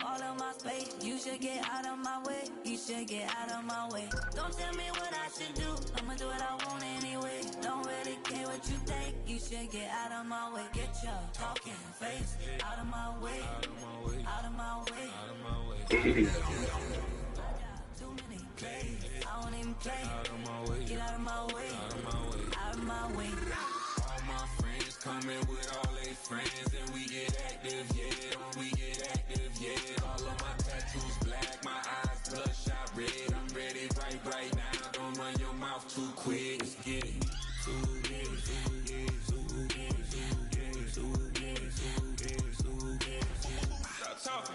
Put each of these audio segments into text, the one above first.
all of my space. You should get out of my way. You should get out of my way. Don't tell me what I should do. I'ma do what I want anyway. Don't really care what you think. You should get out of my way. Get your talking face out of my way. Out of my way. Out of my way. Too many plays. I don't even play. Out of my way. Get out of my way. Out of my way. Out of my way. All my friends coming with all their friends, and we get active, yeah. We get active, yeah. All of my tattoos black, my eyes bloodshot red. I'm ready right now. Don't run your mouth too quick. Let's get it. Stop talking.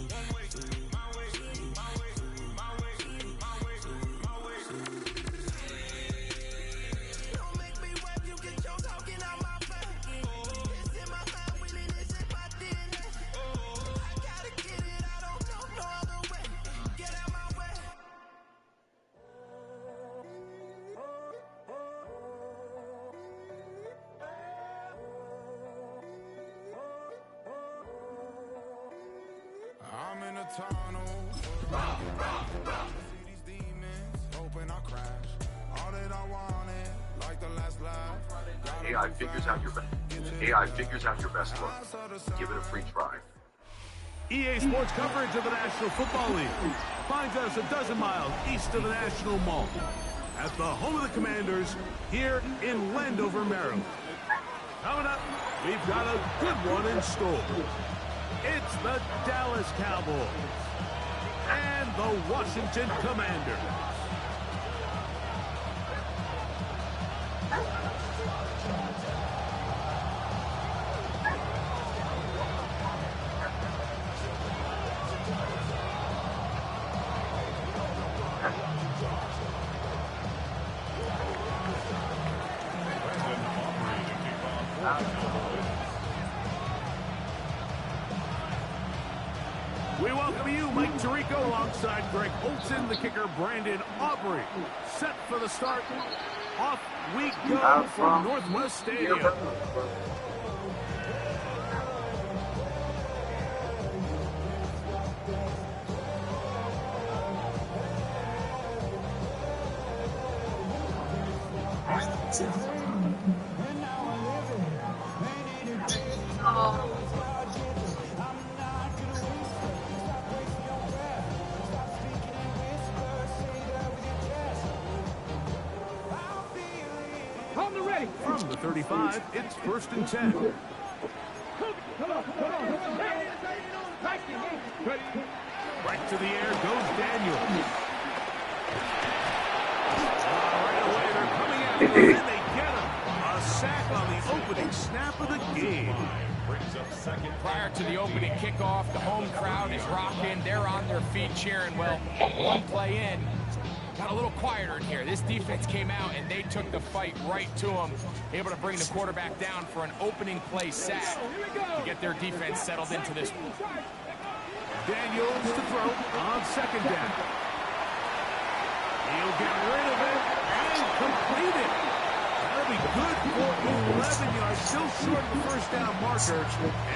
One way, my way, my way, my way, my way, my way. Don't make me rap, you get your talking out my face. It's in my mind, winning this in my DNA. I gotta get it, I don't know no other way. Get out my way. I'm in a tunnel. See these demons, hoping I crash. All that I wanted, like the last laugh. AI figures out your best look. Give it a free try. EA Sports coverage of the National Football League finds us a dozen miles east of the National Mall at the home of the Commanders here in Landover, Maryland. Coming up, we've got a good one in store. It's the Dallas Cowboys and the Washington Commanders. We welcome you, Mike Tirico, alongside Greg Olson, the kicker, Brandon Aubrey. Set for the start. Off we go from Northwest Stadium. From the 35, it's 1st and 10. Right to the air goes Daniel. Right away, they're coming at him, and they get him. A sack on the opening snap of the game. Prior to the opening kickoff, the home crowd is rocking. They're on their feet cheering. Well, one play in, got a little quieter in here. This defense came out and they took the fight right to them, able to bring the quarterback down for an opening play sack to get their defense settled into this one. Daniels to throw on 2nd down. He'll get rid of it and complete it. That'll be good for 11 yards, still short of the 1st down marker,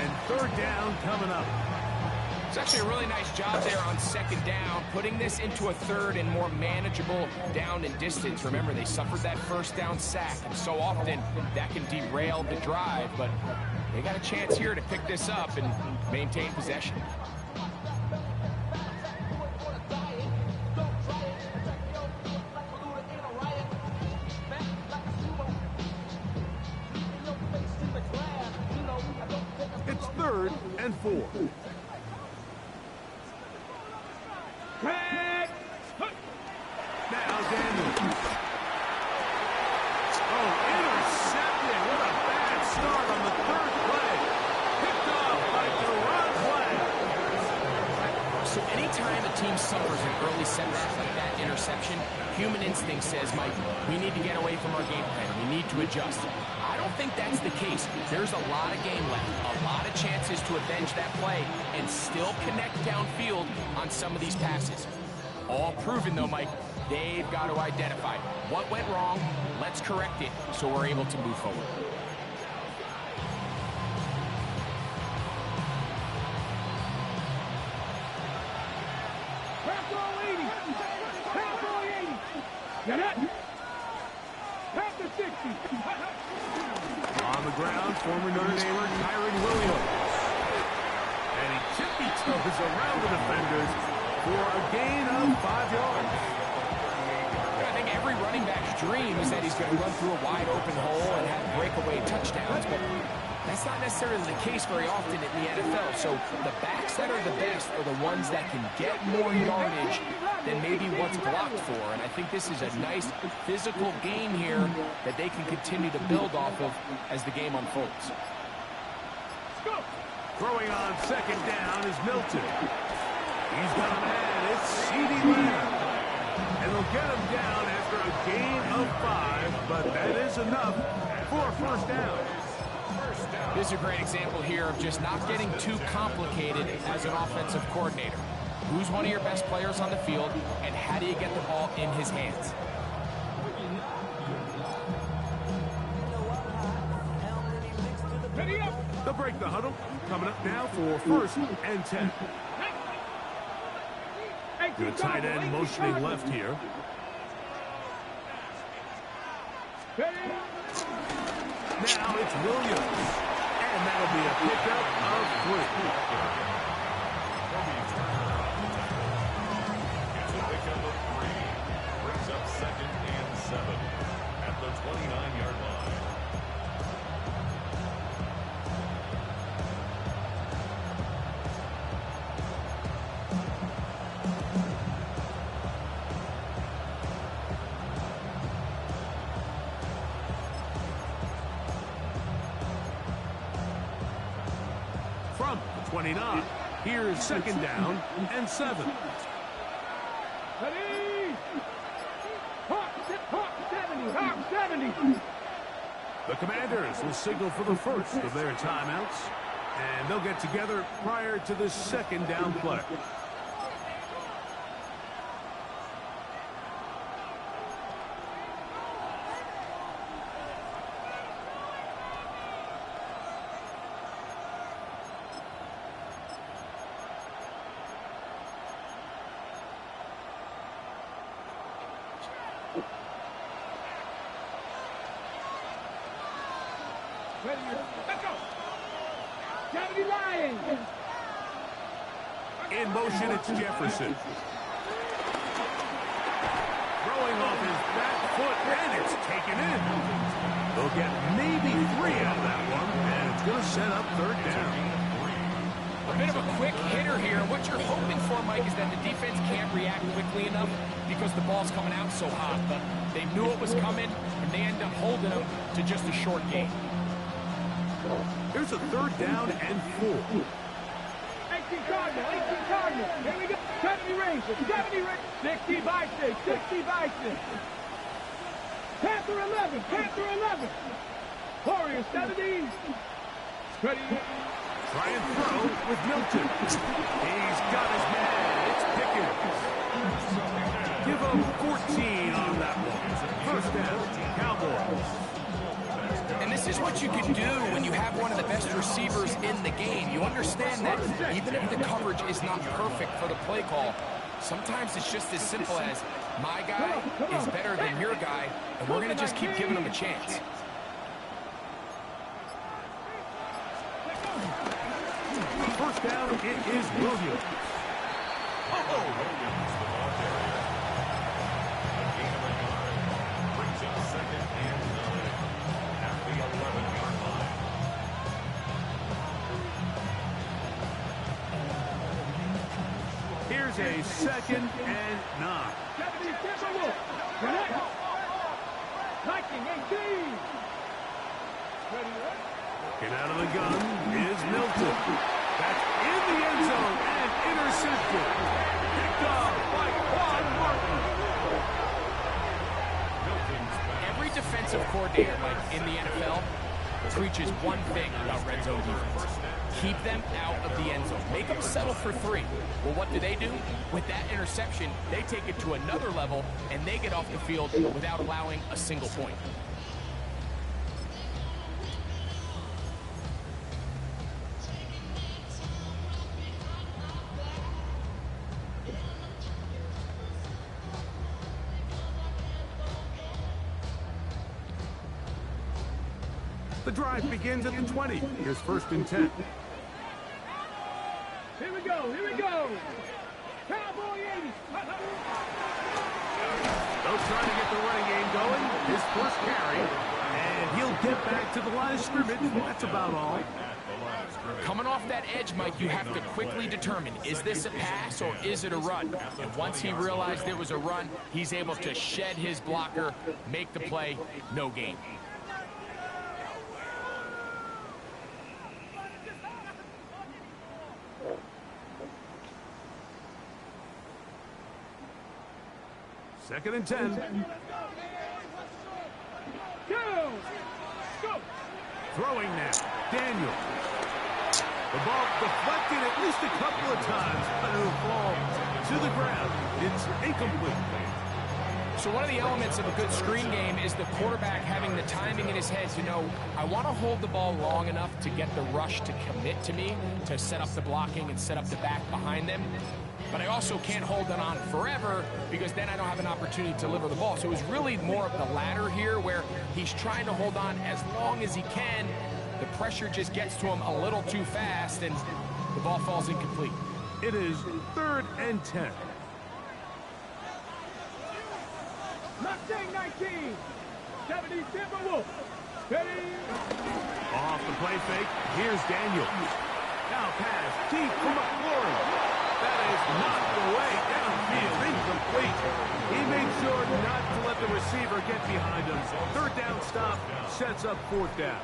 and 3rd down coming up. It's actually a really nice job there on 2nd down, putting this into a 3rd and more manageable down and distance. Remember, they suffered that 1st down sack, and so often that can derail the drive, but they got a chance here to pick this up and maintain possession. It's 3rd and 4. Now Daniel. Oh, intercepted. What a bad start on the 3rd play. Picked off by Deron Black. So anytime a team suffers an early setback like that interception, human instinct says, Mike, we need to get away from our game plan. We need to adjust. I don't think that's the case. There's a lot of game left, a lot of chances to avenge that play and still connect downfield on some of these passes. All proven, though, Mike, they've got to identify what went wrong, let's correct it so we're able to move forward. throw 80. Half throw 80. Get it. Half to 60. On the ground, former Notre Damer Kyron Williams. And he tippy-toes around the defenders for a gain of 5 yards. I think every running back's dream is that he's going to run through a wide open hole and have breakaway touchdowns, but that's not necessarily the case very often in the NFL. So the backs that are the best are the ones that can get more yardage than maybe what's blocked for. And I think this is a nice physical game here that they can continue to build off of as the game unfolds. Throwing on second down is Milton. He's got a man. It's CeeDee Lamb. And they'll get him down after a gain of 5, but that is enough for a first down. This is a great example here of just not getting too complicated as an offensive coordinator. Who's one of your best players on the field, and how do you get the ball in his hands? They'll break the huddle. Coming up now for first and 10. The tight end motioning left here. Now it's Williams. And that'll be a pickup of 3. It's a pickup of 3. Brings up second and 7 at the 29-yard line. From the 29, here's second down and 7. Ready? Hawk 70. Hawk 70. The Commanders will signal for the first of their timeouts, and they'll get together prior to the second down play. Ready? Let's go. 70 Lions. In motion, it's Jefferson. Throwing off his back foot, and it's taken in. They'll get maybe 3 out of that one, and it's going to set up third down. A bit of a quick hitter here. What you're hoping for, Mike, is that the defense can't react quickly enough because the ball's coming out so hot. But they knew it was coming, and they end up holding them to just a short gain. Here's a third down and 4. 18 Cardinal. Here we go. 70 Rangers. 60 by 6. 60 by 6. Panther 11. Warriors 70. Ready? Try and throw with Milton. He's got his man. It's Pickens. Give him 14 on that one. First down, Cowboys. And this is what you can do when you have one of the best receivers in the game. You understand that even if the coverage is not perfect for the play call, sometimes it's just as simple as my guy is better than your guy, and we're going to just keep giving him a chance. First down, it is Williams. Brings up second and 9 at the 11-yard line. Here's a second and 9. 70 Timberwolves. Viking 18. Ready? Get out of the gun is Milton. That's in the end zone and intercepted. Picked off by Quan Martin. Every defensive coordinator, Mike, in the NFL preaches one thing about red zone defense. Keep them out of the end zone. Make them settle for 3. Well, what do? With that interception, they take it to another level, and they get off the field without allowing a single point. The drive begins at the 20. Here's 1st and 10. Here we go, here we go. Cowboy 80. They'll try to get the running game going. His first carry. And he'll get back to the line of scrimmage. That's about all. Coming off that edge, Mike, you have to quickly determine, is this a pass or is it a run? And once he realized it was a run, he's able to shed his blocker, make the play, no gain. Second and 10. Go! Go! Throwing now. Daniel. The ball deflected at least a couple of times, but it'll fall to the ground. It's incomplete. So one of the elements of a good screen game is the quarterback having the timing in his head. You know, I want to hold the ball long enough to get the rush to commit to me, to set up the blocking and set up the back behind them. But I also can't hold it on forever because then I don't have an opportunity to deliver the ball. So it was really more of the latter here where he's trying to hold on as long as he can. The pressure just gets to him a little too fast and the ball falls incomplete. It is 3rd and 10. Mustang 19. 70 Timberwolves. Ready? Off the play fake. Here's Daniel. Now pass deep from McLaurin. That is knocked away downfield, incomplete. He made sure not to let the receiver get behind him. 3rd down stop sets up 4th down.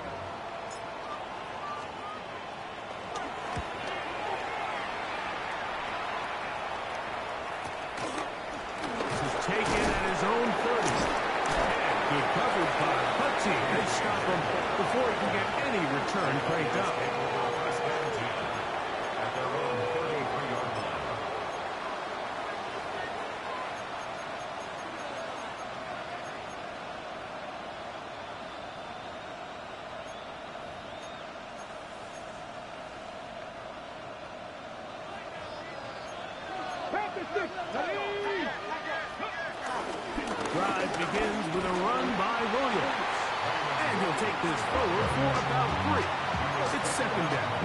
This is taken at his own 30. And good coverage by Hutchie. They stop him before he can get any return cranked up. Drive begins with a run by Williams. And he'll take this forward for about 3. It's 2nd down.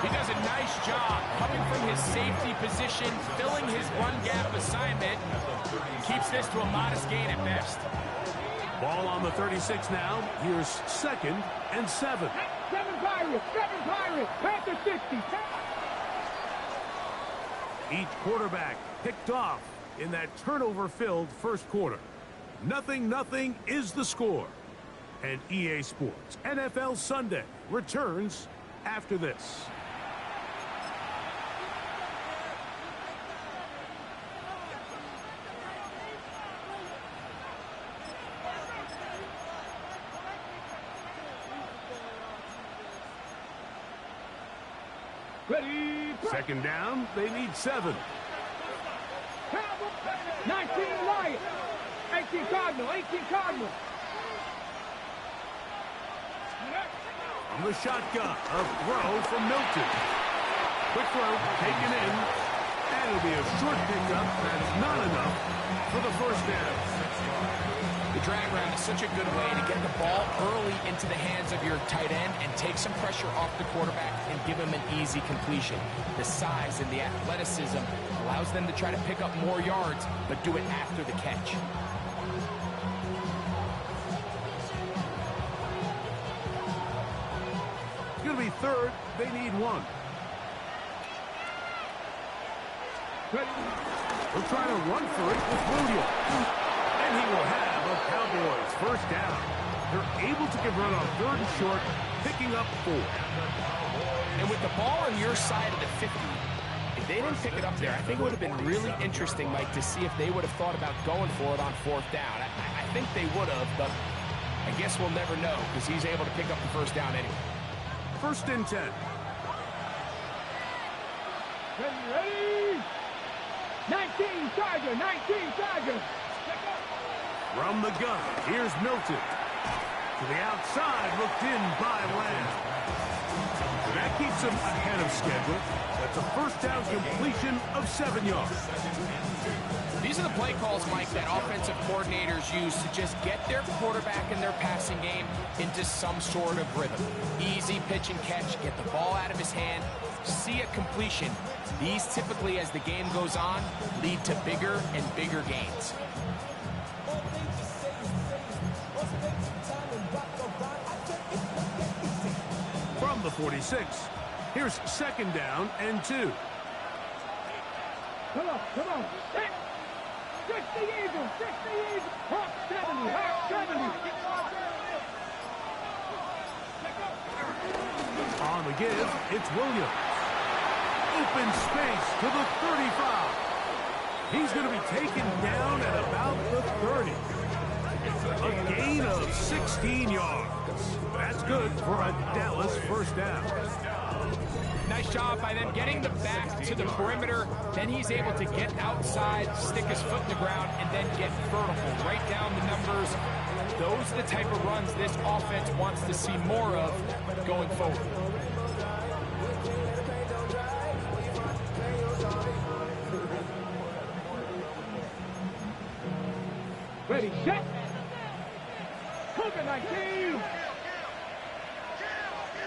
He does a nice job coming from his safety position, filling his run gap assignment. Keeps this to a modest gain at best. Ball on the 36 now. Here's 2nd and 7. 7 Pirates, 7 Pirates. Panther 60. Each quarterback picked off in that turnover-filled first quarter. 0-0 is the score. And EA Sports NFL Sunday returns after this. Ready? 2nd down, they need 7. 19 Lions. 18 Cardinal. 18 Cardinal. From the shotgun, a throw from Milton. Quick throw, taken in, and it'll be a short pickup. That is not enough for the 1st down. The drag route is such a good way to get the ball early into the hands of your tight end and take some pressure off the quarterback and give him an easy completion. The size and the athleticism allows them to try to pick up more yards, but do it after the catch. It's going to be 3rd. They need 1. We'll try to run for it with Williams. And he will have a Cowboys 1st down. They're able to convert on 3rd and short, picking up 4. And with the ball on your side of the 50, if they didn't pick it up there, I think it would have been really interesting, Mike, to see if they would have thought about going for it on 4th down. I think they would have, but I guess we'll never know because he's able to pick up the 1st down anyway. 1st and 10. Ready? 19 Charger. 19 Charger. From the gun, here's Milton. To the outside, looked in by Lamb. And that keeps him ahead of schedule. That's a 1st down completion of 7 yards. These are the play calls, Mike, that offensive coordinators use to just get their quarterback and their passing game into some sort of rhythm. Easy pitch and catch, get the ball out of his hand, see a completion. These typically, as the game goes on, lead to bigger and bigger gains. From the 46, here's 2nd down and 2. Come on, come on. 60 Eagles, 60 Eagles. Hawk 70, Hawk 70. On the give, it's Williams. Open space to the 35. He's going to be taken down at about the 30. A gain of 16 yards. That's good for a Dallas 1st down. Nice job by them getting the back to the perimeter. Then he's able to get outside, stick his foot in the ground, and then get vertical. Right down the numbers. Those are the type of runs this offense wants to see more of going forward. Ready, set. Cougar 19.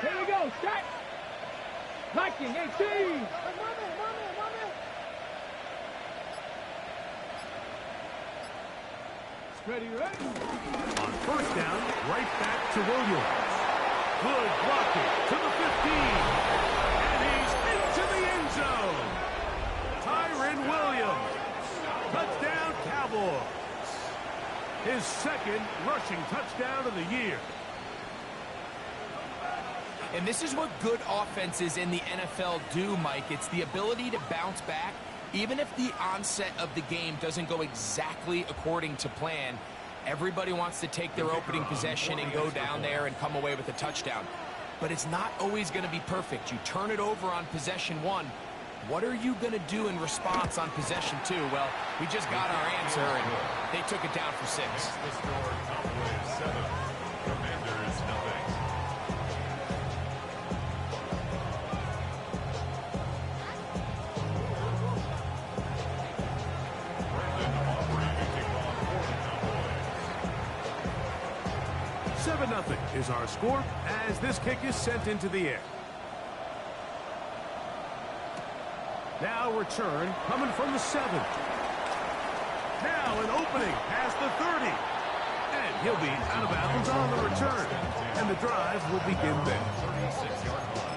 Here we go, set. Viking 18. Ready, ready. On 1st down, right back to Williams. Good blocking to the 15. And he's into the end zone. Tyron Williams. Touchdown, Cowboys. His 2nd rushing touchdown of the year. And this is what good offenses in the NFL do, Mike. It's the ability to bounce back, even if the onset of the game doesn't go exactly according to plan. Everybody wants to take their opening possession and go down there and come away with a touchdown. But it's not always going to be perfect. You turn it over on possession 1. What are you going to do in response on possession 2? Well, we just got our answer, and they took it down for 6. The score, Cowboys 7, Commanders nothing. Brandon Aubrey to kick off for the Cowboys. 7-0 is our score as this kick is sent into the air. Now return coming from the 7. Now an opening past the 30. And he'll be out of bounds on the return. And the drive will begin there. 36-yard line.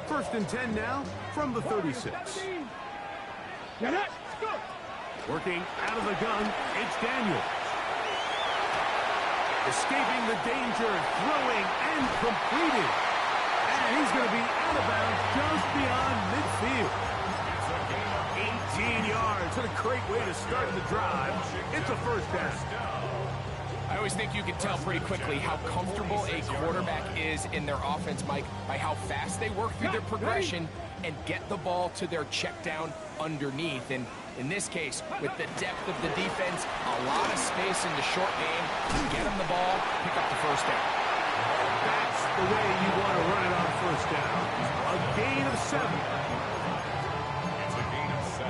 1st and 10 now from the 36. Get it, go. Working out of the gun, it's Daniels. Escaping the danger, throwing, and completing. And he's going to be out of bounds just beyond midfield. 18 yards. What a great way to start the drive. It's a 1st down. I always think you can tell pretty quickly how comfortable a quarterback is in their offense, Mike, by how fast they work through their progression and get the ball to their check down underneath. And in this case, with the depth of the defense, a lot of space in the short game, get them the ball, pick up the 1st down. That's the way you want to run it on 1st down. A gain of 7. It's a gain of 7.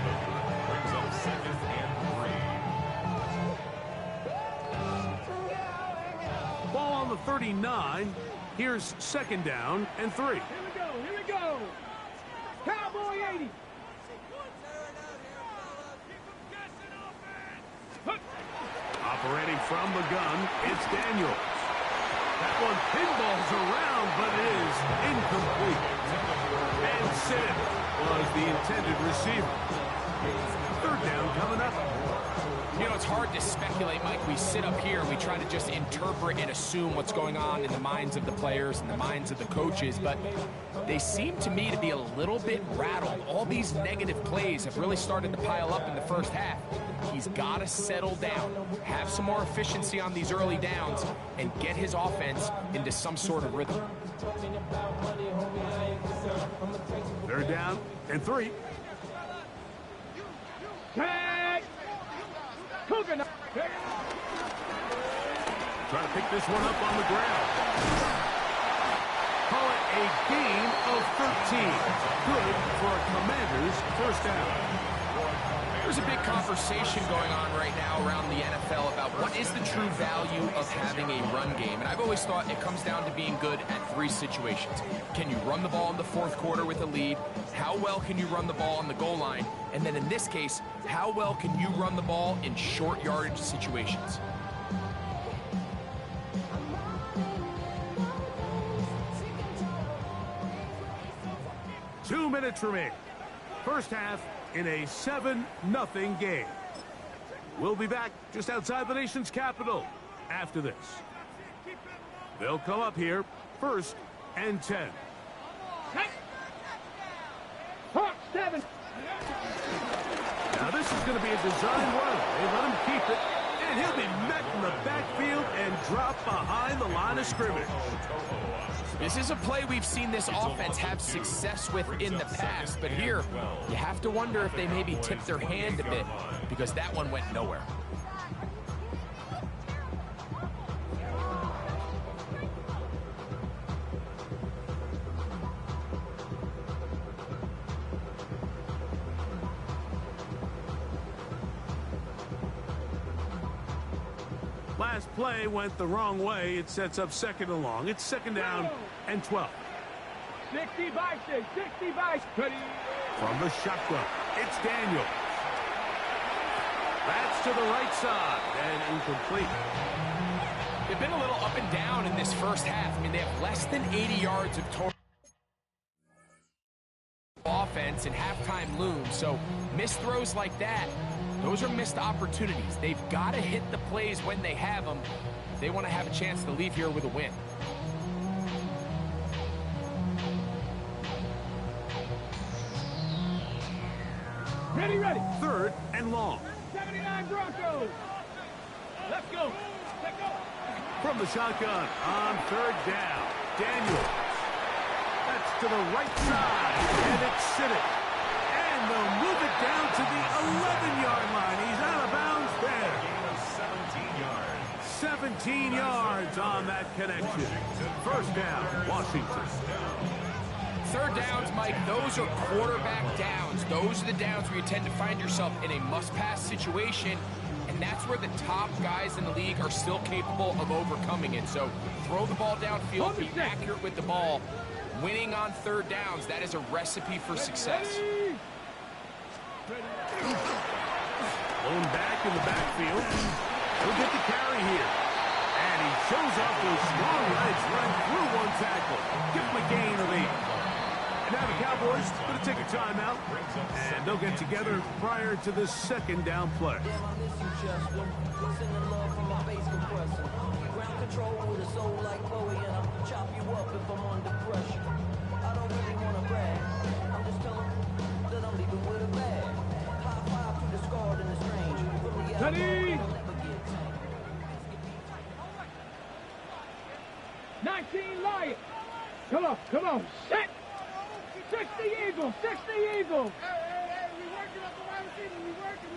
Brings up 2nd and 3. Ball on the 39. Here's 2nd down and 3. Here we go. Cowboy 80. Operating from the gun, it's Daniels. That one pinballs around, but it is incomplete. And Sid was the intended receiver. 3rd down coming up. You know, it's hard to speculate, Mike. We sit up here and we try to just interpret and assume what's going on in the minds of the players and the minds of the coaches, but they seem to me to be a little bit rattled. All these negative plays have really started to pile up in the 1st half. He's got to settle down, have some more efficiency on these early downs, and get his offense into some sort of rhythm. 3rd down and 3. Tag. Cougar. Trying to pick this one up on the ground. Call it a gain of 13. Good for a Commanders first down. There's a big conversation going on right now around the NFL about what is the true value of having a run game. And I've always thought it comes down to being good at three situations. Can you run the ball in the fourth quarter with a lead? How well can you run the ball on the goal line? And then in this case, how well can you run the ball in short yardage situations? Two minutes remaining. First half in a 7-0 game. We'll be back just outside the nation's capital after this. They'll come up here, 1st and 10. Hawk 7. Now this is going to be a design run. They let him keep it, and he'll be met in the backfield and dropped behind the line of scrimmage. This is a play we've seen this offense have success with in the past, but here you have to wonder if they maybe tipped their hand a bit because that one went nowhere. Last play went the wrong way. It sets up 2nd and long. It's 2nd down and 12. 60 by 6. 60 by 6. From the shotgun, it's Daniel. That's to the right side and incomplete. They've been a little up and down in this first half. I mean, they have less than 80 yards of total offense and halftime looms. So missed throws like that, those are missed opportunities. They've got to hit the plays when they have them if they want to have a chance to leave here with a win. Ready, ready. 3rd and long. 79 Broncos. Let's go. Let's go. From the shotgun on 3rd down. Daniel. That's to the right side, and it's Siddick. And they'll move it down to the 11-yard line. He's out of bounds there. 17 yards on that connection. First down, Washington. 3rd downs, Mike, those are quarterback downs. Those are the downs where you tend to find yourself in a must-pass situation, and that's where the top guys in the league are still capable of overcoming it. So throw the ball downfield, be accurate with the ball. Winning on 3rd downs, that is a recipe for success. Blown back in the backfield. He'll get the carry here. And he shows off those strong legs right through one tackle. Give him a gain of 8. And now the Cowboys going to take a timeout. And they'll get together prior to the 2nd down play. Control with a soul like Chloe, and I'll chop you up if I'm under pressure. I don't really want to brag. I'm just telling that I'm leaving with a bag. High five to the scarred and the strange. From the Ready. 19 Lions. Come on. Set. 60 Eagles. 60 Eagles. Hey, we working up the wide receiver. We working.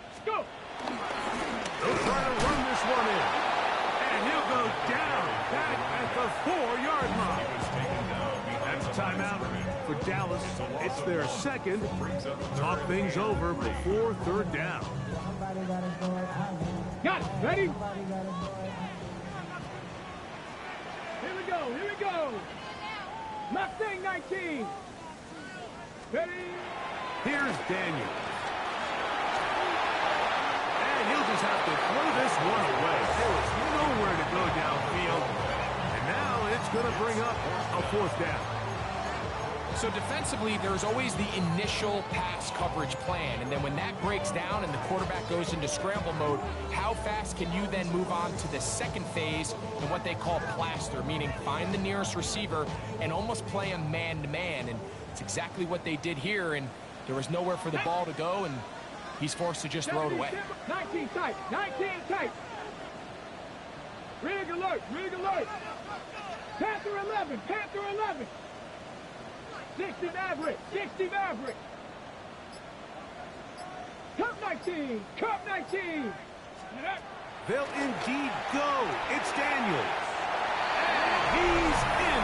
Let's go. They'll try to run this one in. And he'll go down back at the 4-yard line. That's a timeout for Dallas. It's their 2nd. Talk things over before 3rd down. Got it. Ready? Here we go. Mustang 19. Ready? Here's Daniel. And he'll just have to throw this one away. There was nowhere to go downfield. And now it's going to bring up a 4th down. So defensively, there's always the initial pass coverage plan, and then when that breaks down and the quarterback goes into scramble mode, how fast can you then move on to the 2nd phase in what they call plaster, meaning find the nearest receiver and almost play him man-to-man, and it's exactly what they did here, and there was nowhere for the ball to go, and he's forced to just throw it away. 19 tight. Rig alert. Panther 11. 60 Maverick. Cup 19. They'll indeed go. It's Daniels. And he's in.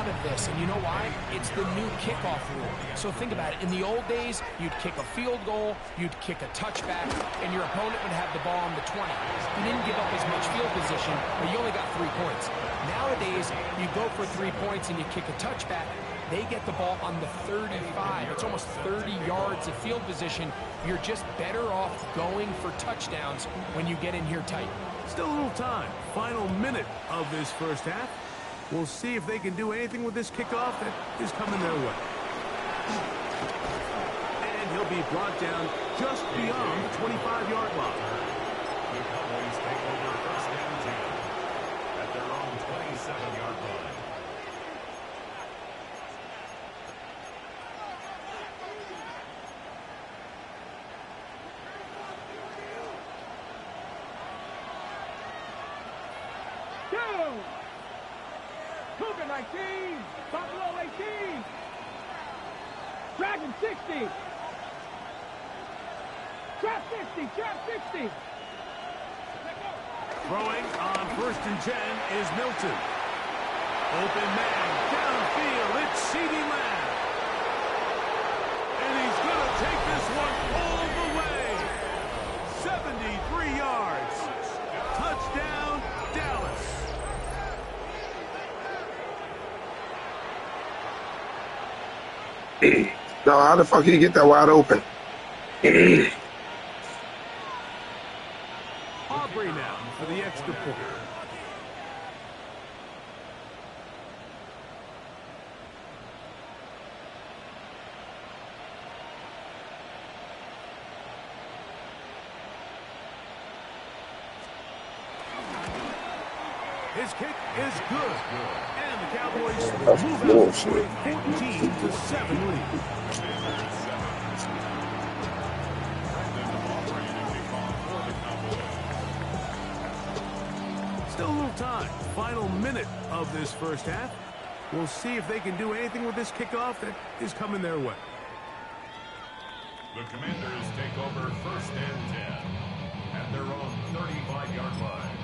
lot of this, and you know why? It's the new kickoff rule. So think about it. In the old days, you'd kick a field goal, you'd kick a touchback, and your opponent would have the ball on the 20. You didn't give up as much field position, but you only got 3 points. Nowadays, you go for 3 points and you kick a touchback. They get the ball on the 35. It's almost 30 yards of field position. You're just better off going for touchdowns when you get in here tight. Still a little time. Final minute of this first half. We'll see if they can do anything with this kickoff that is coming their way. And he'll be brought down just beyond the 25-yard line. The Cowboys take over first and 10 at their own 27-yard line. Cougar 19, Buffalo 18, Dragon 60, Trap 60, Trap 60. Throwing on first and 10 is Milton. Open man, downfield, it's CeeDee Lamb. And he's going to take this one all the way. 73 yards. Touchdown, Dallas. No, how the fuck did he get that wide open? Aubrey now for the extra point. His kick is good. And the Cowboys move out to a 14-7 lead. Still a little time. Final minute of this first half. We'll see if they can do anything with this kickoff that is coming their way. The Commanders take over first and 10 at their own 35-yard line.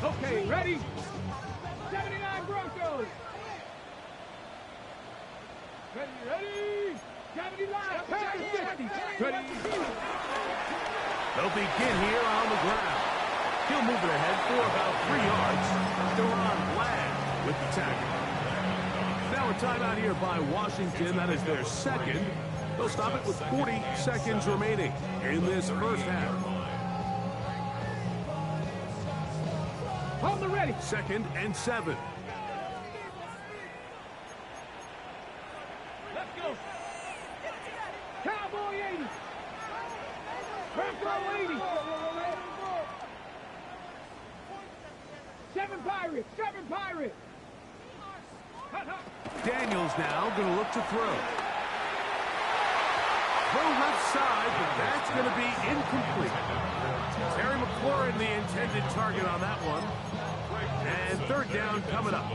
Okay, ready? 79 Broncos. Ready? 79, Packers 60. Ready? They'll begin here on the ground. He'll move it ahead for about 3 yards. Deron Bland with the tackle. Now a timeout here by Washington. That is their second. They'll stop it with 40 seconds remaining in this first half. On the ready. 2nd and 7. Let's go. Cowboy 80. Bronco 80. 7 Pirates. 7 Pirates. Daniels now going to look to throw. Throw left side, but that's going to be incomplete. Terry McLaurin, the intended target on that one. And 3rd down coming up.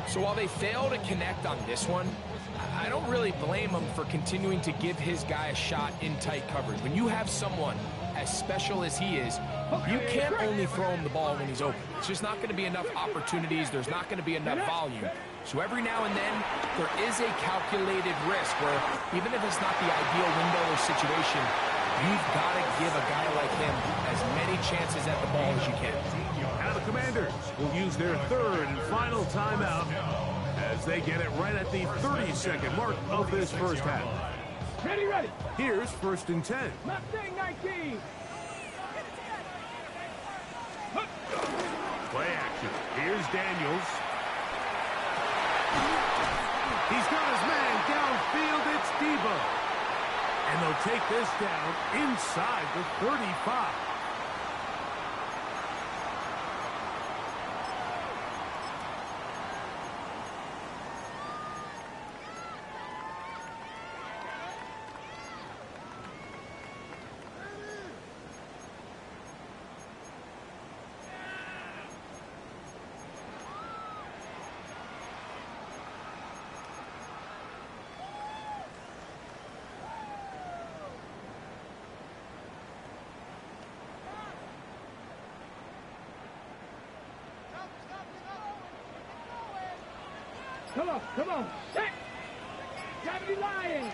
So while they fail to connect on this one, I don't really blame him for continuing to give his guy a shot in tight coverage. When you have someone as special as he is, you can't only throw him the ball when he's open. It's just not going to be enough opportunities. There's not going to be enough volume. So every now and then, there is a calculated risk where even if it's not the ideal window or situation, you've got to give a guy like him as many chances at the ball as you can. Now the Commanders will use their 3rd and final timeout as they get it right at the 30-second mark of this first half. Ready. Here's 1st and 10. Mustang 19. Play action. Here's Daniels. He's got his man downfield. It's Debo. And they'll take this down inside the 35. Come on, come on. Set. Gameday Lions.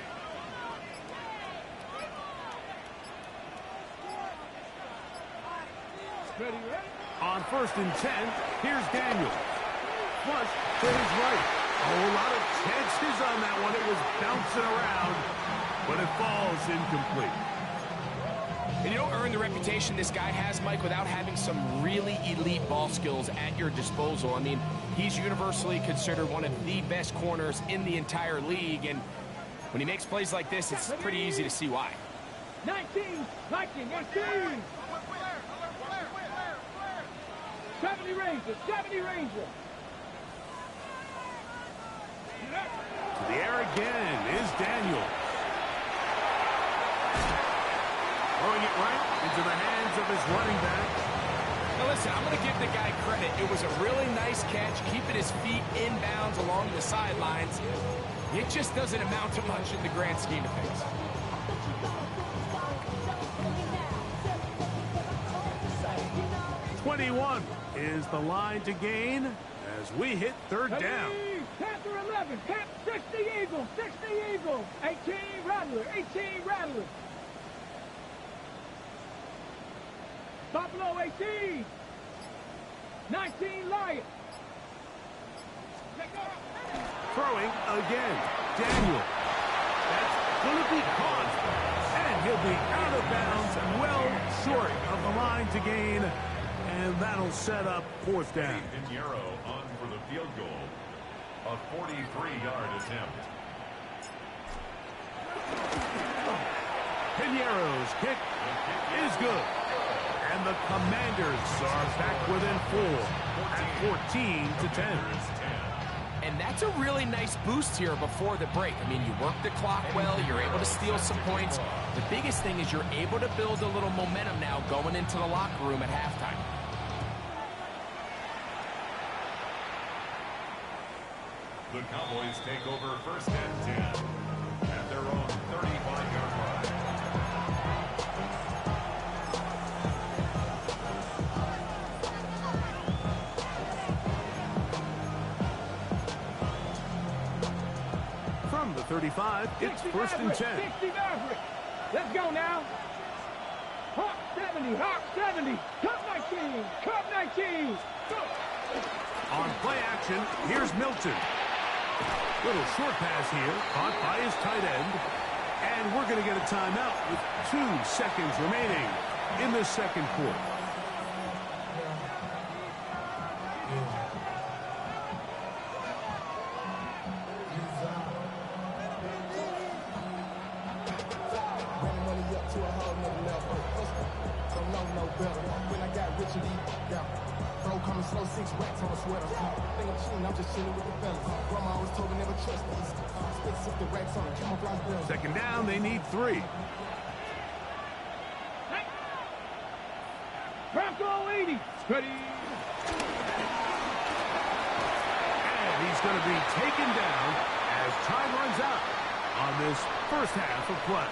Ready, ready? On 1st and 10, here's Daniel. Flush to his right. A lot of chances on that one. It was bouncing around, but it falls incomplete. And you don't earn the reputation this guy has, Mike, without having some really elite ball skills at your disposal. I mean, he's universally considered one of the best corners in the entire league, and when he makes plays like this, it's pretty easy to see why. 19, 18. 70 Rangers, 70 Rangers. To the air again is Daniel. Throwing it right into the hands of his running back. Now listen, I'm going to give the guy credit. It was a really nice catch, keeping his feet inbounds along the sidelines. It just doesn't amount to much in the grand scheme of things. "21 is the line to gain as we hit 3rd down. Panther 11, 60 Eagles, 60 Eagles. 18 Rattler, 18 Rattler. Buffalo 18. 19 Lions. Throwing again. Daniel. That's going to be caught. And he'll be out of bounds, well short of the line to gain. And that'll set up 4th down. Pinheiro on for the field goal. A 43-yard attempt. Pinheiro's kick is good. And the Commanders are back within 4 at 14-10. And that's a really nice boost here before the break. I mean, you work the clock well, you're able to steal some points. The biggest thing is you're able to build a little momentum now going into the locker room at halftime. The Cowboys take over 1st and 10 at their own 35-yard line. From the 35, it's 1st and 10. 60 Maverick. Let's go now. Hawk 70, Hawk 70. Cup 19, Cup 19. Go. On play action, here's Milton. Little short pass here, caught by his tight end. And we're going to get a timeout with 2 seconds remaining in the 2nd quarter. Second down, they need 3. Bronco 80. Ready. And he's going to be taken down as time runs out on this 1st half of play.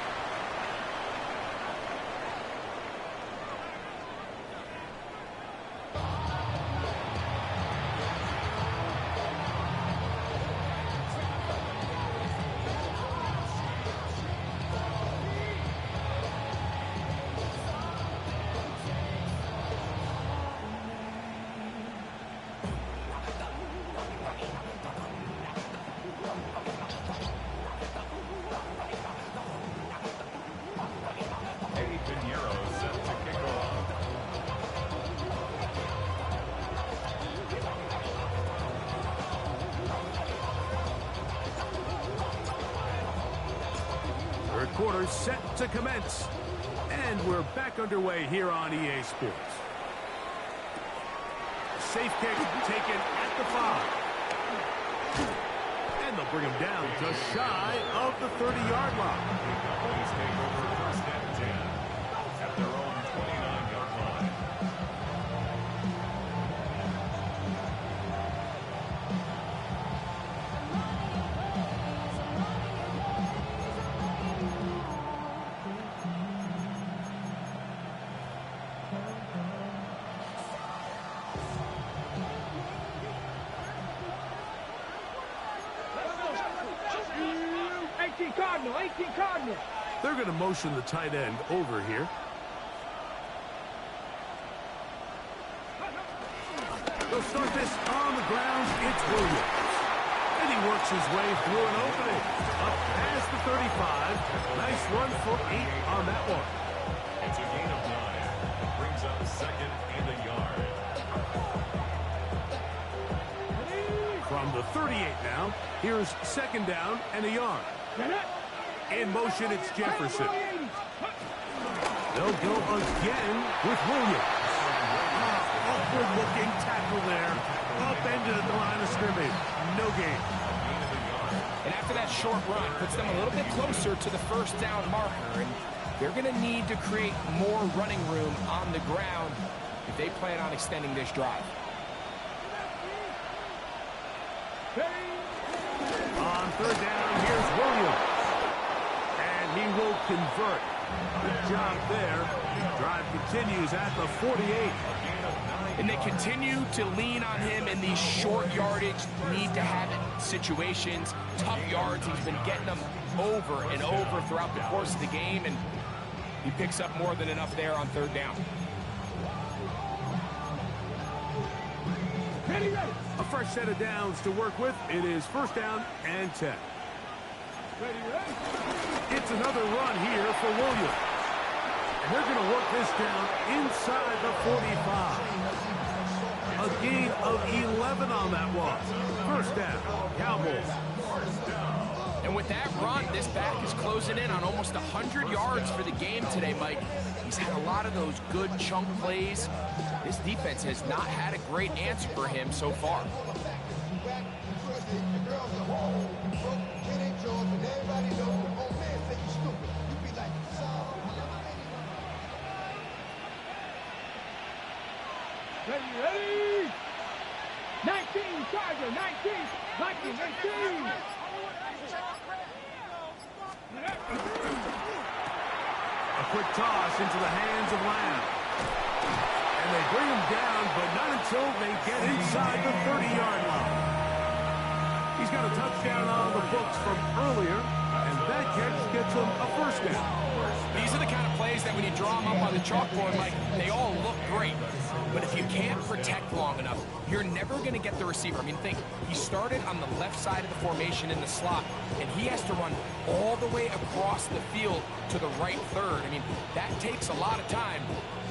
Quarter set to commence. And we're back underway here on EA Sports. Safe kick taken at the 5. And they'll bring him down just shy of the 30-yard line. The Cowboys take over 1st and 10 at their own 29-yard line. 19 Cardinals. They're going to motion the tight end over here. They'll start this on the ground. It's Williams. And he works his way through an opening. Up past the 35. Nice run for 8 on that one. It's a gain of 9. Brings up 2nd and a yard. From the 38 now, here's 2nd down and a yard. In motion, it's Jefferson. They'll go again with Williams. Upward-looking tackle there. Upended at the line of scrimmage. No gain. And after that short run, puts them a little bit closer to the 1st down marker. And they're going to need to create more running room on the ground if they plan on extending this drive. On 3rd down, here's Williams. And he will convert. Good job there. Drive continues at the 48. And they continue to lean on him in these short yardage, need to have it situations, tough yards. He's been getting them over and over throughout the course of the game, and he picks up more than enough there on 3rd down. A fresh set of downs to work with. It is 1st down and 10. It's another run here for Williams. And they're going to work this down inside the 45. A gain of 11 on that one. 1st down, Cowboys. And with that run, this back is closing in on almost 100 yards for the game today, Mike. He's had a lot of those good chunk plays. This defense has not had a great answer for him so far. Ready? 19, Charger, 19, Viking, 18. A quick toss into the hands of Lamb. And they bring him down, but not until they get inside the 30-yard line. He's got a touchdown on the books from earlier, and that catch gets him a 1st down. These are the kind of plays that when you draw them up on the chalkboard, Mike, they all look great. But if you can't protect long enough, you're never going to get the receiver. I mean, think, he started on the left side of the formation in the slot, and he has to run all the way across the field to the right 3rd. I mean, that takes a lot of time.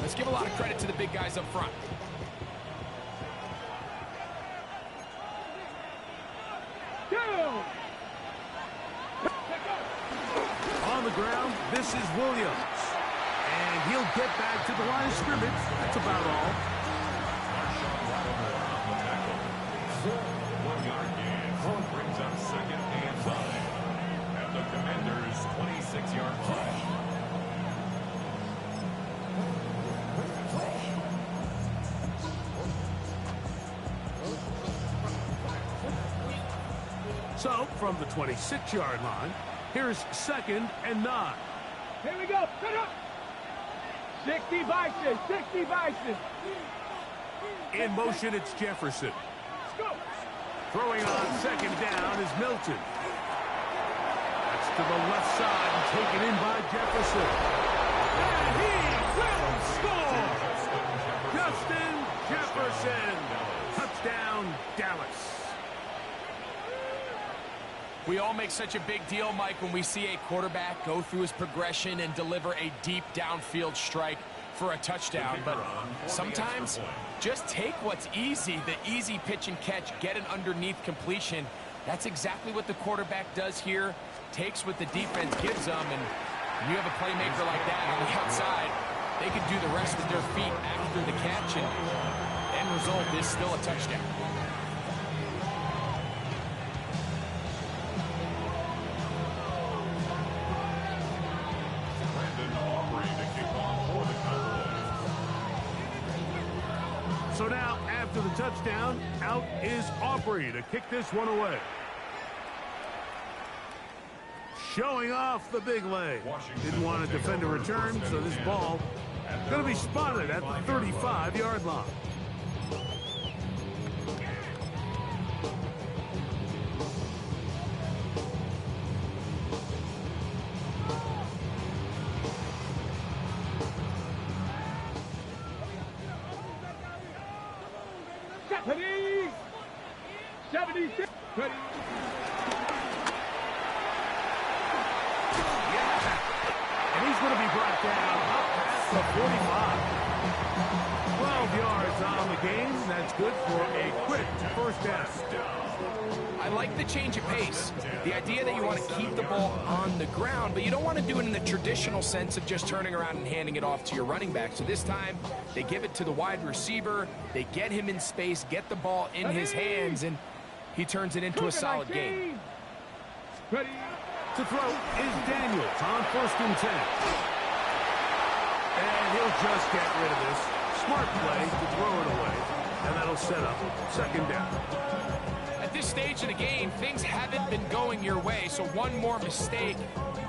Let's give a lot of credit to the big guys up front. On the ground, this is Williams. And he'll get back to the line of scrimmage. That's about all. 1 yard gain. Brings up 2nd and 5. At the Commanders' 26-yard line. So, from the 26-yard line, here's 2nd and 9. Here we go. Cut up. 60 Bison, 60 Bison. In motion, it's Jefferson. Let's go. Throwing on 2nd down is Milton. That's to the left side and taken in by Jefferson. And he will score! Justin Jefferson. Touchdown, Dallas. We all make such a big deal, Mike, when we see a quarterback go through his progression and deliver a deep downfield strike for a touchdown. But sometimes just take what's easy, the easy pitch and catch, get an underneath completion. That's exactly what the quarterback does here. Takes what the defense gives them, and you have a playmaker like that on the outside. They could do the rest with their feet after the catch, and end result is still a touchdown. So now, after the touchdown, out is Aubrey to kick this one away. Showing off the big leg. Didn't want to defend a return, so this ball going to be spotted at the 35-yard line. Ready? 76. Ready? And he's going to be brought down up past the 45. 12 yards on the game. That's good for a quick first down. I like the change of pace. The idea that you want to keep the ball on the ground, but you don't want to do it in the traditional sense of just turning around and handing it off to your running back. So this time, they give it to the wide receiver. They get him in space, get the ball in his hands, and he turns it into a solid game. Ready to throw is Daniels on 1st and 10. And he'll just get rid of this. Smart play to throw it away. And that'll set up 2nd down. At this stage of the game, things haven't been going your way, so one more mistake,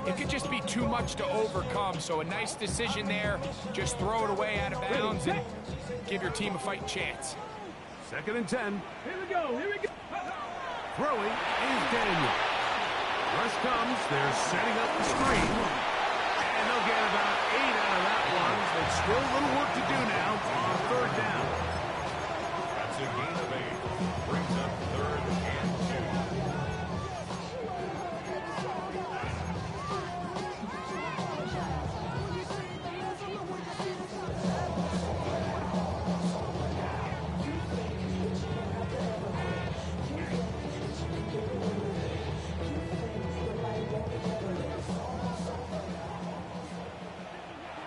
it could just be too much to overcome. So a nice decision there. Just throw it away out of bounds and give your team a fighting chance. 2nd and 10. Here we go. Here we go. Throwing is Daniel. Rush comes. They're setting up the screen. And they'll get about 8 out of that one. But still a little work to do now on 3rd down. That's a gain of 8. Brings up 3rd and 2.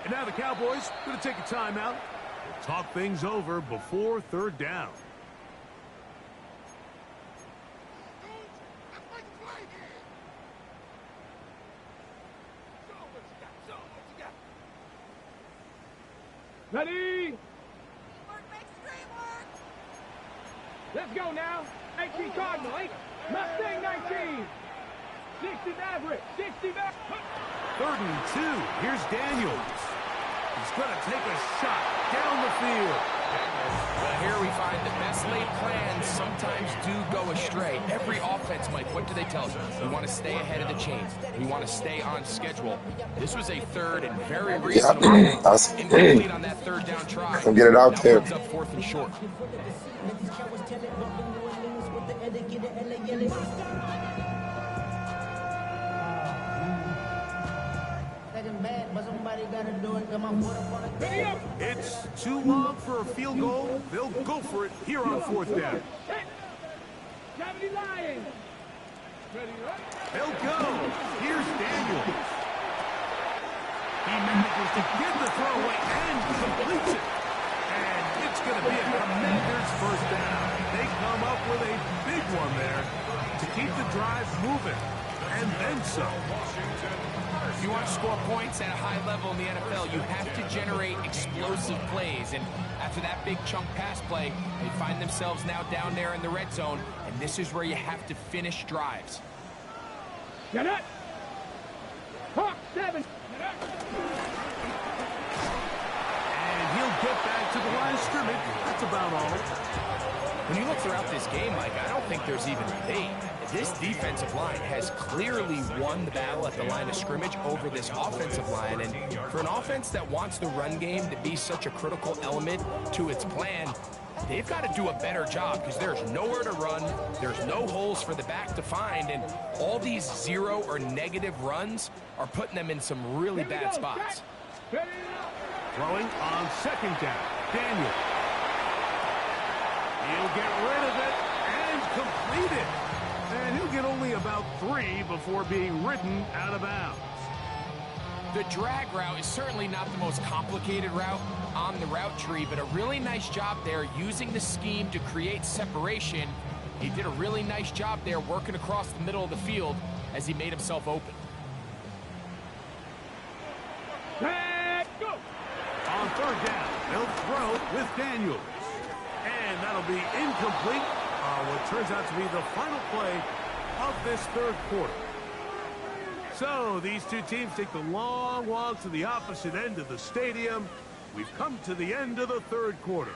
And now the Cowboys going to take a timeout. We'll talk things over before 3rd down. Ready? Let's go now. 19 Cardinal, 8. Mustang 19. 60 Maverick. 60 Maverick. 3rd and 2. Here's Daniels. He's going to take a shot down the field. Well, here we find the best laid plans sometimes do go astray. Every offense, Mike, what do they tell us? We want to stay ahead of the chain. We want to stay on schedule. This was a 3rd and very reasonable. Incomplete on that 3rd down try. Get it out now there. Comes up 4th and short. It's too long for a field goal. They'll go for it here on 4th down. Gravity Lions. Ready, right? They'll go. Here's Daniels. He manages to get the throw away and completes it. And it's going to be a Commanders 1st down. They come up with a big one there to keep the drive moving. And then some. If you want to score points at a high level in the NFL, you have to generate explosive plays. And after that big chunk pass play, they find themselves now down there in the red zone. And this is where you have to finish drives. Get it. Hawk 7. And he'll get back to the line of scrimmage. That's about all. When you look throughout this game, Mike, I don't think there's even a debate. This defensive line has clearly won the battle at the line of scrimmage over this offensive line. And for an offense that wants the run game to be such a critical element to its plan, they've got to do a better job because there's nowhere to run. There's no holes for the back to find. And all these 0 or negative runs are putting them in some really bad spots. Throwing on 2nd down. Daniel. He'll get rid of it and complete it. And he'll get only about 3 before being ridden out of bounds. The drag route is certainly not the most complicated route on the route tree, but a really nice job there using the scheme to create separation. He did a really nice job there working across the middle of the field as he made himself open. Go. On 3rd down, they'll throw with Daniels. And that'll be incomplete. What turns out to be the final play of this 3rd quarter. So these two teams take the long walk to the opposite end of the stadium. We've come to the end of the 3rd quarter.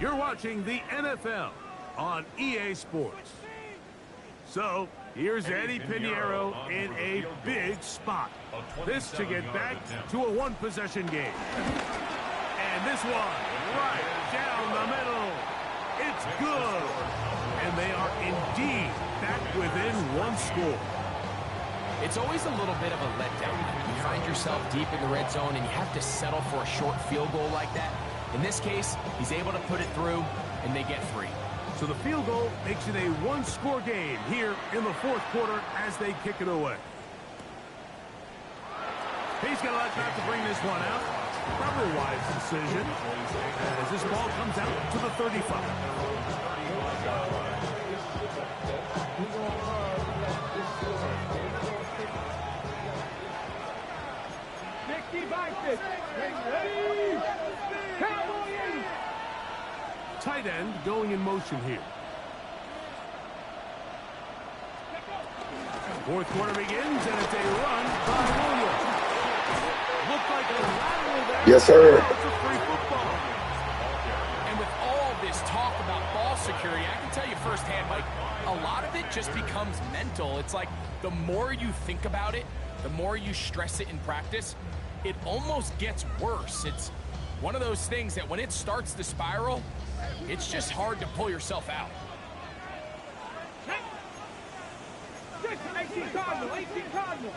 You're watching the NFL on EA Sports. So here's Eddie Pinheiro in a big spot. This to get back to a 1-possession game. And this one right down the middle. It's good. And they are indeed back within one score. It's always a little bit of a letdown. You find yourself deep in the red zone and you have to settle for a short field goal like that. In this case, he's able to put it through, and they get free. So the field goal makes it a one-score game here in the fourth quarter as they kick it away. He's going to elect not to bring this one out. Probably a wise decision as this ball comes out to the 35. Tight end going in motion here. Fourth quarter begins, and it's a run by Williams. Looked like a lateral there. Yes, sir. It's a free football. And with all this talk about ball security, I can tell you firsthand, Mike, a lot of it just becomes mental. It's like the more you think about it, the more you stress it in practice, it almost gets worse. It's one of those things that when it starts to spiral, it's just hard to pull yourself out. 18 Cardinal, 18 Cardinal.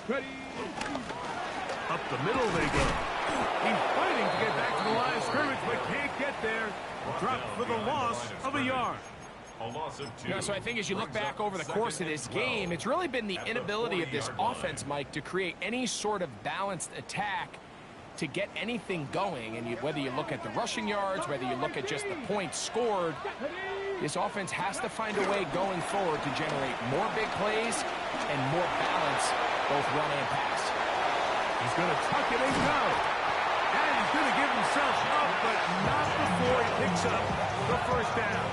Ready. Up the middle they go. He's fighting to get back to the line of scrimmage, but can't get there. Dropped for the loss of a yard. A loss of 2. Yeah, so I think as you look back over the course of this game, it's really been the inability of this offense, Mike, to create any sort of balanced attack to get anything going. And whether you look at the rushing yards, whether you look at just the points scored, this offense has to find a way going forward to generate more big plays and more balance, both run and pass. He's going to tuck it and go. And he's going to give himself up, but not before he picks up the first down.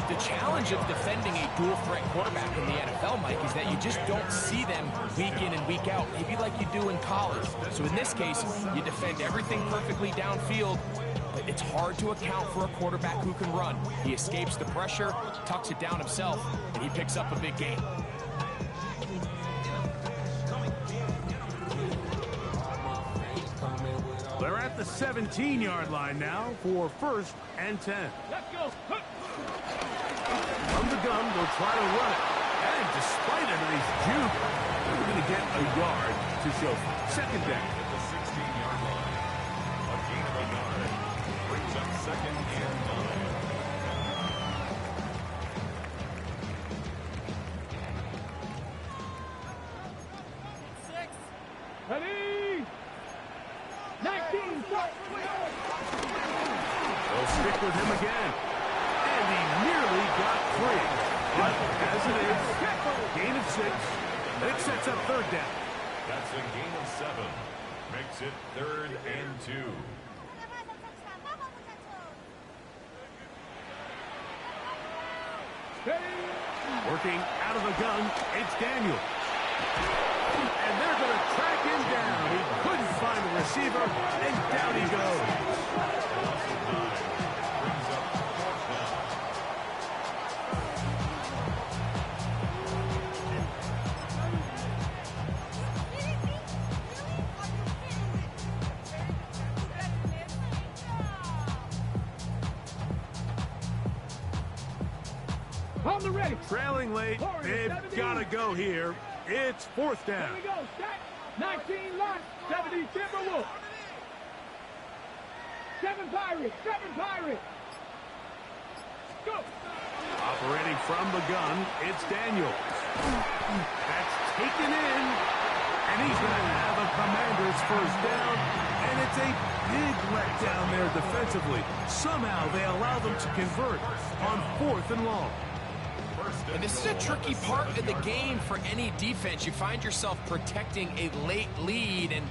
The challenge of defending a dual-threat quarterback in the NFL, Mike, is that you just don't see them week in and week out, maybe like you do in college. So in this case, you defend everything perfectly downfield, but it's hard to account for a quarterback who can run. He escapes the pressure, tucks it down himself, and he picks up a big gain. They're at the 17-yard line now for 1st and 10. Let's go. From the gun, they'll try to run it. And despite everybody's juke, they're going to get a yard to show for it. Second down. At the 16-yard line. A gain of a yard. Brings up 2nd and 9. Ready. 19. They'll stick with him again. And he nearly got free. But as it is, gain of 6. It sets up 3rd down. That's a gain of 7. Makes it 3rd and 2. Working out of the gun, it's Daniel. And they're going to track him down. He couldn't find the receiver, and down he goes. On the ready. Trailing late, they've got to go here. It's 4th down. Here we go. Set. 19 lock. 70 Timberwolves. 7 Pirates. 7 Pirates. Go. Operating from the gun, it's Daniels. That's taken in, and he's going to have a Commander's 1st down, and it's a big letdown there defensively. Somehow they allow them to convert on 4th and long. And this is a tricky part of the game for any defense. You find yourself protecting a late lead, and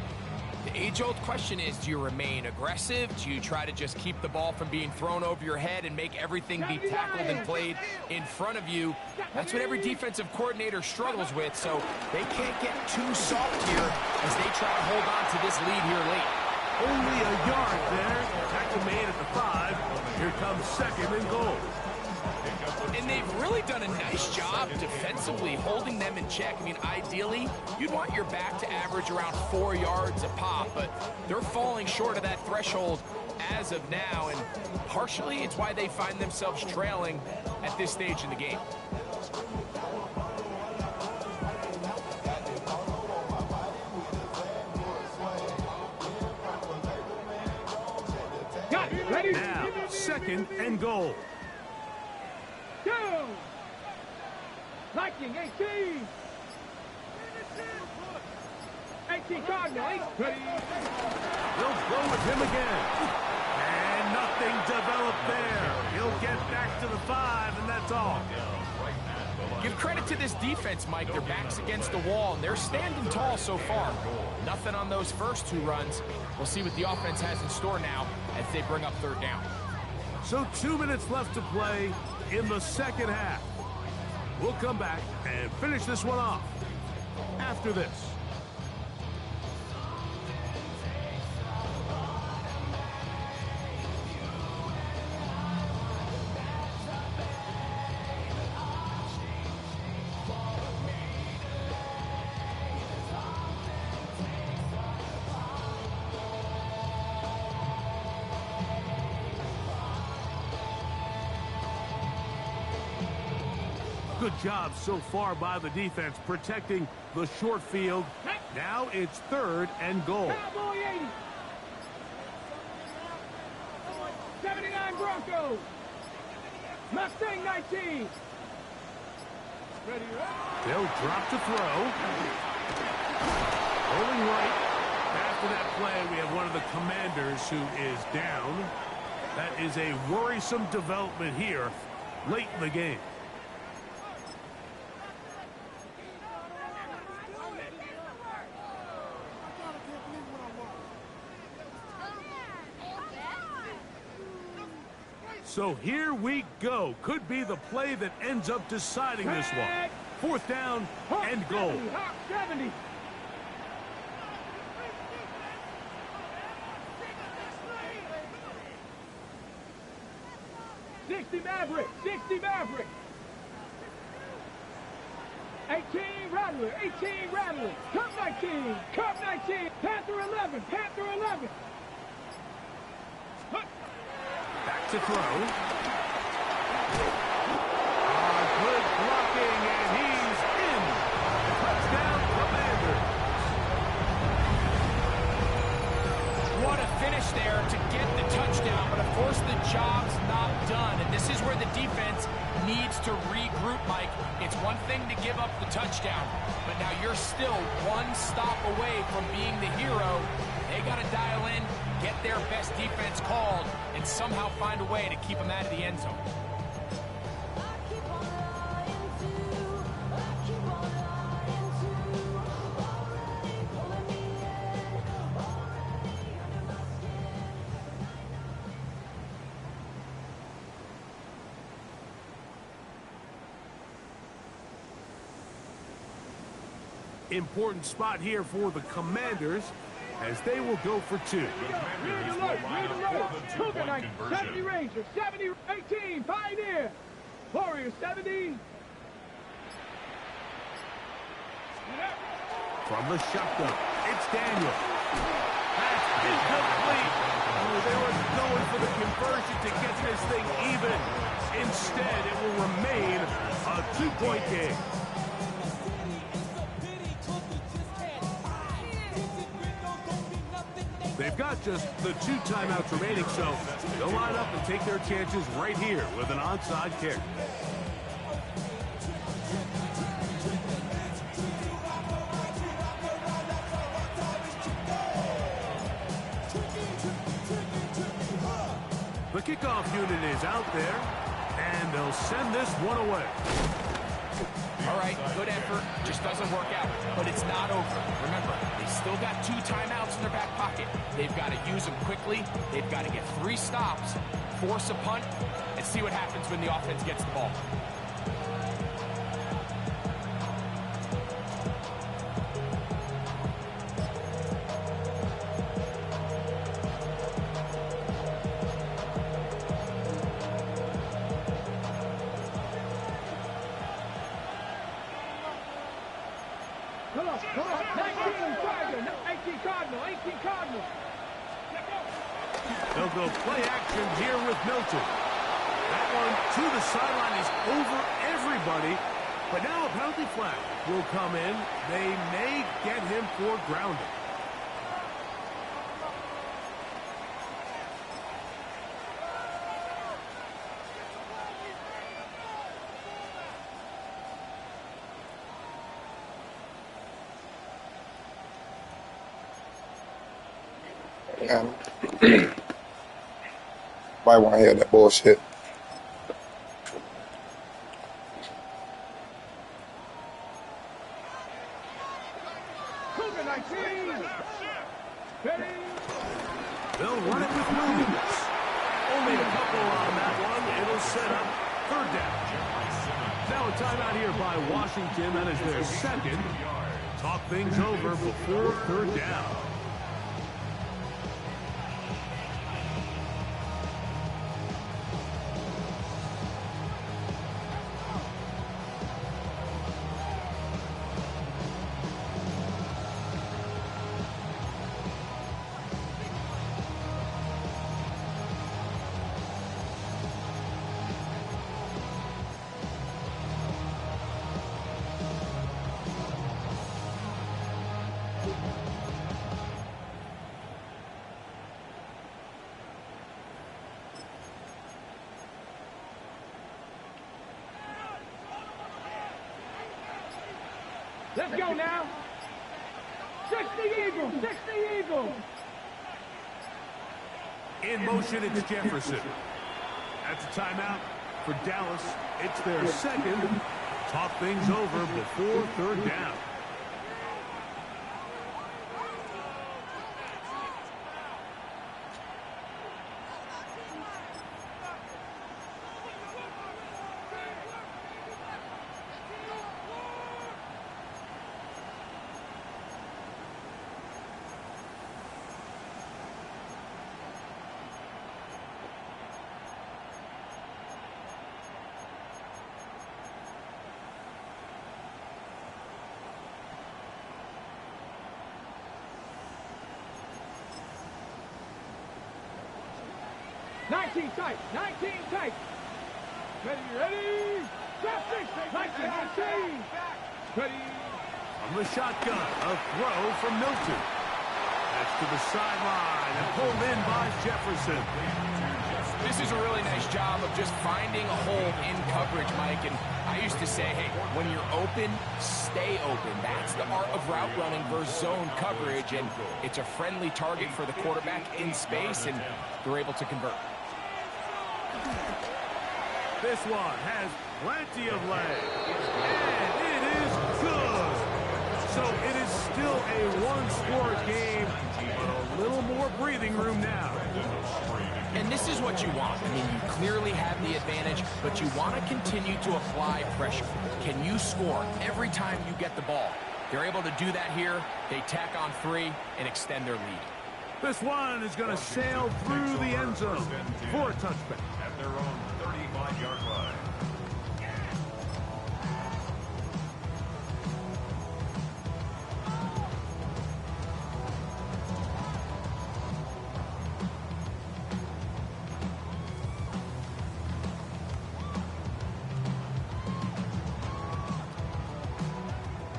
the age-old question is, do you remain aggressive? Do you try to just keep the ball from being thrown over your head and make everything be tackled and played in front of you? That's what every defensive coordinator struggles with, so they can't get too soft here as they try to hold on to this lead here late. Only a yard there. Tackle made at the 5. Here comes 2nd and goal. And they've really done a nice job defensively holding them in check. I mean, ideally, you'd want your back to average around 4 yards a pop, but they're falling short of that threshold as of now, and partially it's why they find themselves trailing at this stage in the game. Now, 2nd and goal. Go! Liking 18! 18 Cardinal, 8. He'll go with him again. And nothing developed there. He'll get back to the 5, and that's all. Give credit to this defense, Mike. Their back's against the wall, and they're standing tall so far. Nothing on those first 2 runs. We'll see what the offense has in store now as they bring up 3rd down. So 2 minutes left to play in the 2nd half. We'll come back and finish this one off after this. Good job so far by the defense protecting the short field. Now it's 3rd and goal. Cowboy 80. 79 Broncos. Mustang 19. Ready, They'll drop to throw. Rolling right. After that play, we have one of the Commanders who is down. That is a worrisome development here late in the game. So here we go. Could be the play that ends up deciding this one. 4th down and goal. Hawk 70. Maverick, 60 Maverick. 18 Rattler, 18 Rattler. Cup 19, Cup 19. Panther 11, Panther 11. Back to throw. Good blocking, and he's in. Touchdown, Commanders. What a finish there to get the touchdown, but of course the job's not done, and this is where the defense needs to regroup, Mike. It's one thing to give up the touchdown, but now you're still one stop away from being the hero. They got to dial in, get their best defense called, and somehow find a way to keep them out of the end zone. Important spot here for the Commanders as they will go for 2. Read alert, Cougar 90, 70 Ranger, 70, 18, Pioneer. Warrior 70. From the shotgun, it's Daniel. That's incomplete. Oh, they were going for the conversion to get this thing even. Instead, it will remain a 2-point game. They've got just the 2 timeouts remaining, so they'll line up and take their chances right here with an onside kick. The kickoff unit is out there, and they'll send this one away. All right, good effort. Just doesn't work out. But it's not over. Remember, they still got 2 timeouts in their back pocket. They've got to use them quickly. They've got to get 3 stops, force a punt, and see what happens when the offense gets the ball. Cardinal, 18 Cardinal. They'll go play action here with Milton. That one to the sideline is over everybody. But now a penalty flag will come in. They may get him for grounding. Might want to hear that bullshit. They'll run it with Williams. Only a couple on that one. It'll set up third down. Now a timeout here by Washington. That is their second. Talk things over before third down. Let's go now. 60 Eagles, 60 Eagles. In motion, it's Jefferson. That's a timeout for Dallas. It's their second. Talk things over before third down. Tight, 19 tight. Ready. Drop 19. Ready. From the shotgun, a throw from Milton. That's to the sideline and pulled in by Jefferson. This is a really nice job of just finding a hole in coverage, Mike. And I used to say, hey, when you're open, stay open. That's the art of route running versus zone coverage. And it's a friendly target for the quarterback in space, and they're able to convert. This one has plenty of leg, and it is good. So it is still a one-score game, but a little more breathing room now. And this is what you want. I mean, you clearly have the advantage, but you want to continue to apply pressure. Can you score every time you get the ball? They're able to do that here. They tack on 3 and extend their lead. This one is going to sail through the end zone for a touchback. At their own 35-yard line.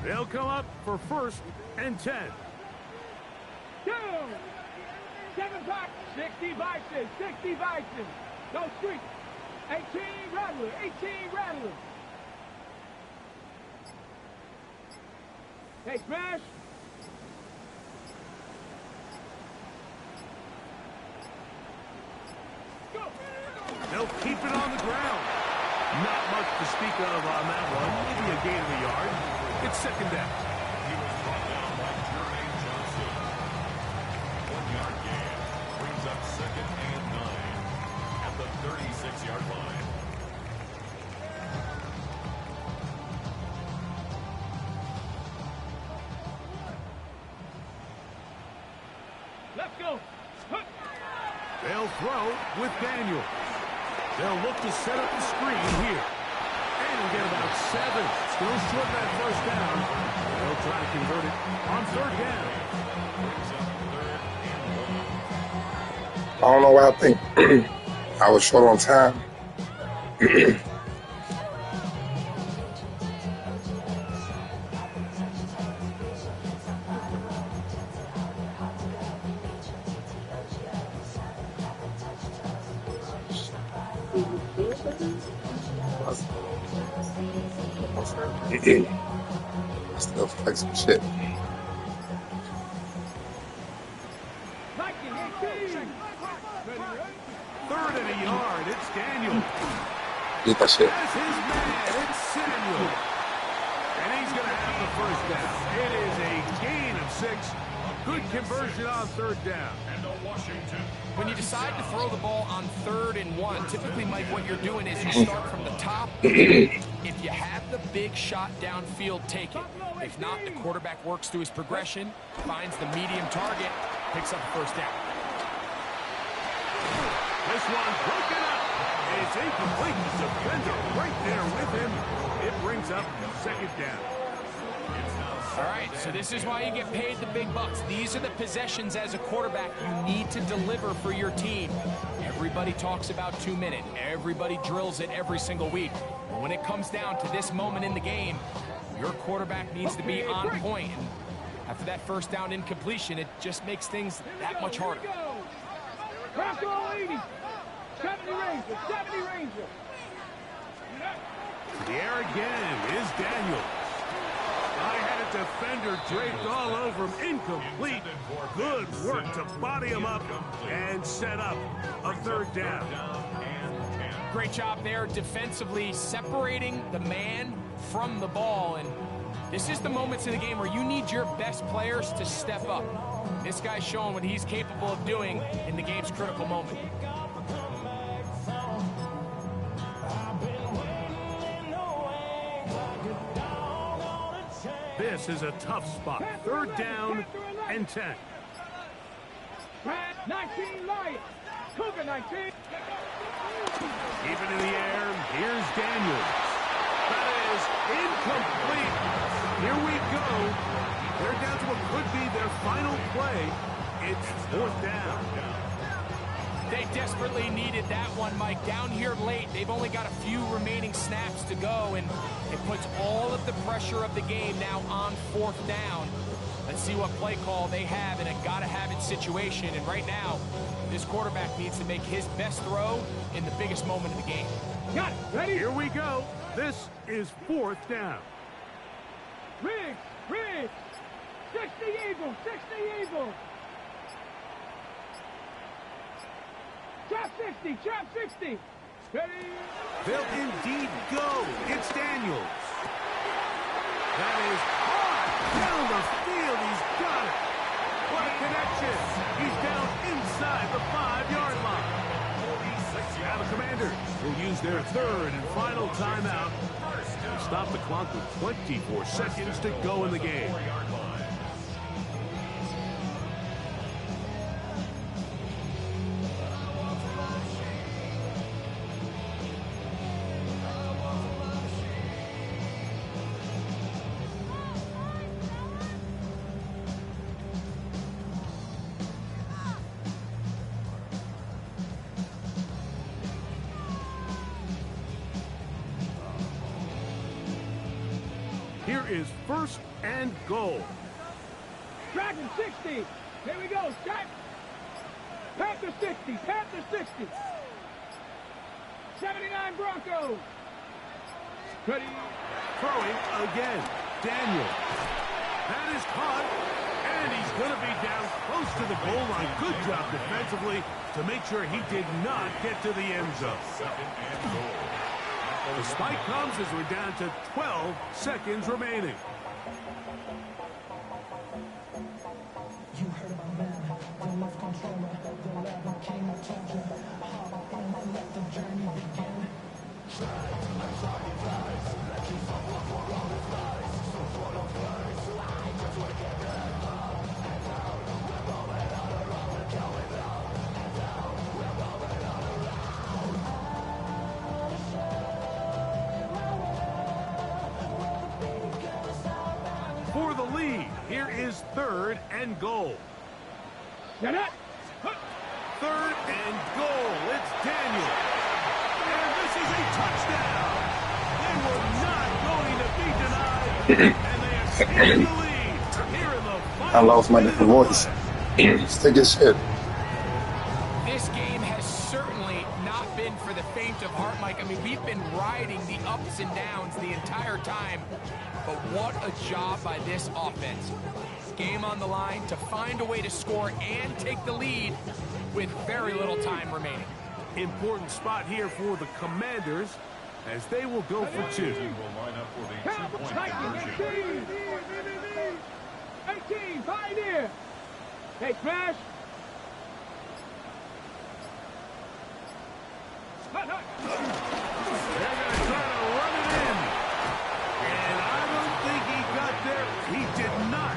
They'll come up for 1st and 10. 7 back, 60 Vices. No street. 18 Rattler. Hey, smash. Go. They'll keep it on the ground. Not much to speak of on that one. Maybe a gain of a yard. It's 2nd down. He was brought down by Jermaine Johnson. 1-yard gain brings up 2nd and 9 at the 36-yard line. Let's go. They'll throw with Daniel. They'll look to set up the screen here. And he'll get about 7. Still short that 1st down. They'll try to convert it on 3rd down. don't know why I think I was short on time. Still like some shit. Third and a yard. It's Daniel. Get that shit. That's his man. It's Samuel. And he's going to have the first down. It is a gain of 6. A good conversion on third down. When you decide to throw the ball on 3rd and 1, typically, Mike, what you're doing is you start from the top. If you have the big shot downfield, take it. If not, the quarterback works through his progression, finds the medium target, picks up the first down. This one broken up. It's incomplete. The defender right there with him. It brings up second down. All right, so this is why you get paid the big bucks. These are the possessions as a quarterback you need to deliver for your team. Everybody talks about 2-minute. Everybody drills it every single week. But when it comes down to this moment in the game, your quarterback needs to be on point. And after that first down incompletion, it just makes things that much harder. Cross all 80. 70 Ranger. 70 Ranger. The air again is Daniel. I had a defender draped all over him. Incomplete. Good work to body him up and set up a third down. Great job there defensively, separating the man from the ball. And this is the moments of the game where you need your best players to step up. This guy's showing what he's capable of doing in the game's critical moment. This is a tough spot. Third down and 10. 19 Lions. Cougar 19. Keep it in the air. Here's Daniels. That is incomplete. Here we go. They're down to what could be their final play. It's fourth down. They desperately needed that one, Mike. Down here late, they've only got a few remaining snaps to go, and it puts all of the pressure of the game now on fourth down. Let's see what play call they have in a gotta-have-it situation. And right now, this quarterback needs to make his best throw in the biggest moment of the game. Got it. Ready? Here we go. This is fourth down. Riggs. Riggs. 60 Eagles. 60 Eagles. Chop 60. Chop 60. Ready? They'll indeed go. It's Daniels. That is hard down the field. He's got it. What a connection. He's down inside the 5-yard line. Now the Commanders will use their third and final timeout and stop the clock with 24 seconds to go in the game. Here is first and goal. Dragon 60. Here we go. Shot. Panther 60. Panther 60. 79 Broncos. Ready. Throwing again. Daniel. That is caught. And he's going to be down close to the goal line. Good job defensively to make sure he did not get to the end zone. The spike comes as we're down to 12 seconds remaining. You heard my man, the left controller, the level king, I told you. Hard on, I let the journey begin. For the lead, here is third and goal. Get it. 3rd and goal. It's Daniel. And this is a touchdown. They were not going to be denied. And they extend the lead here in the final. I lost my damn voice. Stick as shit. This game has certainly not been for the faint of heart, Mike. I mean, we've been riding the ups and downs the entire time. But what a job by this offense. Game on the line to find a way to score and take the lead with very little time remaining. Important spot here for the Commanders as they will go for 2. Will line up for the two-point conversion. 18, Pioneer. Hey, Smash. They're going to try to run it in. And I don't think he got there. He did not.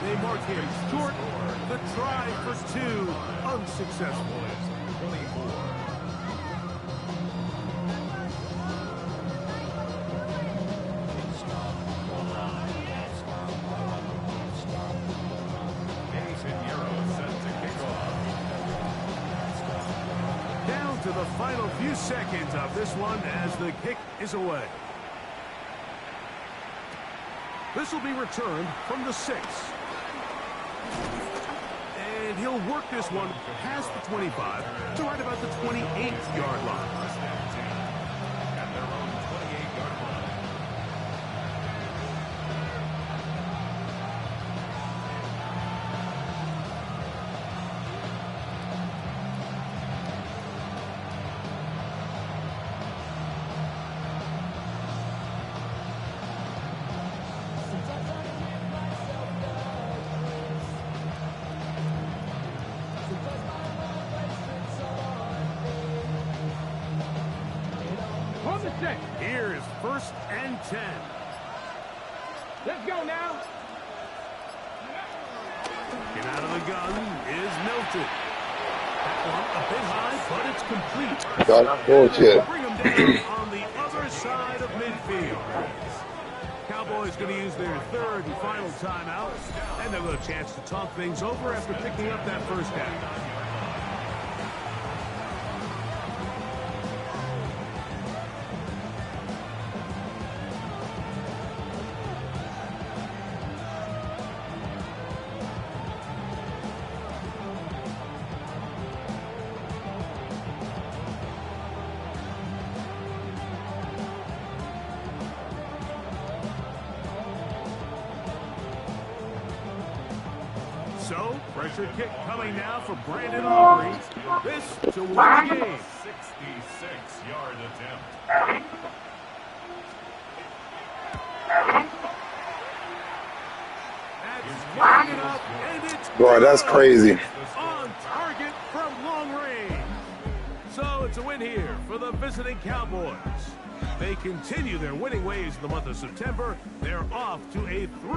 They mark him short. The try for 2 unsuccessful. 24. Down to the final few seconds of this one as the kick is away. This will be returned from the 6. And he'll work this one past the 25 to right about the 28-yard line. At their own 28-yard line. Here is 1st and 10. Let's go now. Get out of the gun is Milton. That one a bit high, but it's complete. Got bullshit. Bring him down on the other side of midfield. Cowboys going to use their 3rd and final timeout, and they'll get a chance to talk things over after picking up that first down. So, pressure kick coming now for Brandon Aubrey. This to win the game. 66-yard attempt. That's long enough, and it's Boy, that's crazy. on target from long range. So it's a win here for the visiting Cowboys. They continue their winning ways in the month of September. They're off to a 3